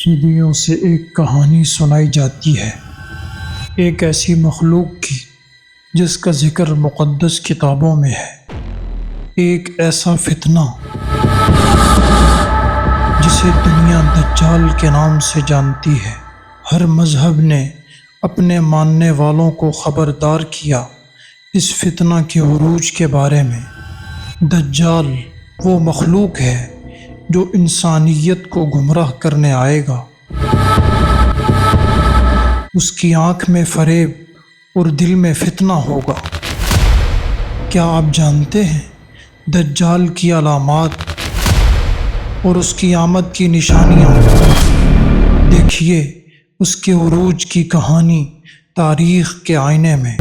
صدیوں سے ایک کہانی سنائی جاتی ہے، ایک ایسی مخلوق کی جس کا ذکر مقدس کتابوں میں ہے، ایک ایسا فتنہ جسے دنیا دجال کے نام سے جانتی ہے۔ ہر مذہب نے اپنے ماننے والوں کو خبردار کیا اس فتنہ کے عروج کے بارے میں۔ دجال وہ مخلوق ہے جو انسانیت کو گمراہ کرنے آئے گا۔ اس کی آنکھ میں فریب اور دل میں فتنہ ہوگا۔ کیا آپ جانتے ہیں دجال کی علامات اور اس کی آمد کی نشانیاں؟ دیکھیے اس کے عروج کی کہانی تاریخ کے آئینے میں۔